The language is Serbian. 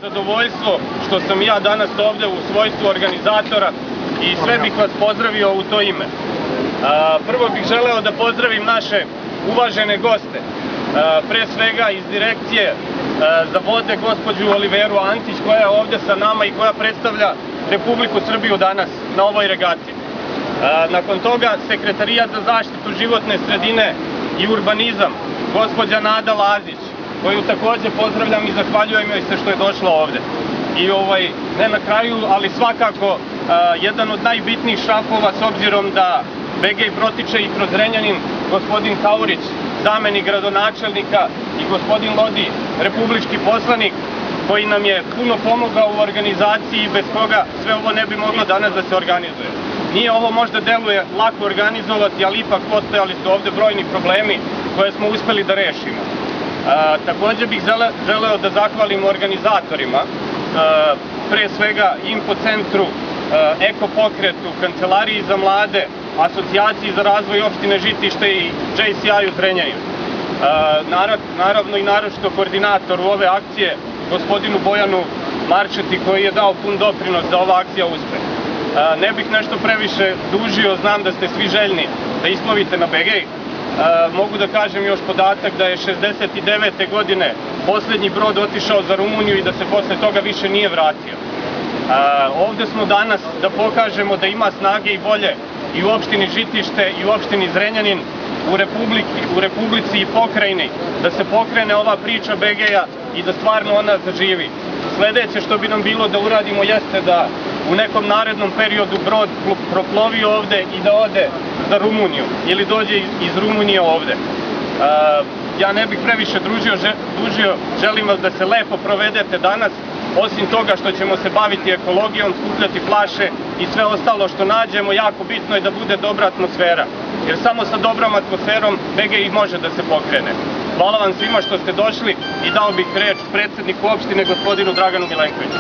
zadovoljstvo što sam ja danas ovde u svojstvu organizatora i sve bih vas pozdravio u to ime. Prvo bih želeo da pozdravim naše uvažene goste, pre svega iz direkcije za vode gospođu Oliveru Antić, koja je ovde sa nama i koja predstavlja Republiku Srbiju danas na ovoj regati. Nakon toga Sekretarijat za zaštitu životne sredine i urbanizam, gospođa Nada Lazić, koju takođe pozdravljam i zahvaljujem joj se što je došla ovde. I ne na kraju, ali svakako jedan od najbitnijih šrafova, s obzirom da Begej protiče i kroz Zrenjanin, gospodin Kaurić, zamenik gradonačelnika, i gospodin Lodi, republički poslanik, koji nam je puno pomogao u organizaciji i bez koga sve ovo ne bi moglo danas da se organizuje. Nije ovo možda deluje lako organizovati, ali ipak postojali su ovde brojni problemi koje smo uspeli da rešimo. Takođe bih želeo da zahvalim organizatorima, pre svega Info centru, Eko pokretu, Kancelariji za mlade, Asocijaciji za razvoj opštine Žitište i JCI-u Zrenjanin. Naravno i naročito koordinatoru ove akcije, gospodinu Bojanu Marčeti, koji je dao pun doprinos da ova akcija uspe. Ne bih nešto previše dužio, znam da ste svi željni da isplovite na Begej. Mogu da kažem još podatak da je 69. godine poslednji brod otišao za Rumuniju i da se posle toga više nije vratio. Ovde smo danas da pokažemo da ima snage i volje i u opštini Žitište i u opštini Zrenjanin, u Republici i pokrajini, da se pokrene ova priča Begeja i da stvarno ona zaživi. Sledeće što bi nam bilo da uradimo jeste da u nekom narednom periodu brod proplovi ovde i da ode za Rumuniju ili dođe iz Rumunije ovde. Ja ne bih previše dužio, želim vas da se lepo provedete danas, osim toga što ćemo se baviti ekologijom, skupljati flaše i sve ostalo što nađemo, jako bitno je da bude dobra atmosfera, jer samo sa dobrom atmosferom Begej može da se pokrene. Hvala vam svima što ste došli i dao bih reč predsedniku opštine, gospodinu Draganu Milenkoviću.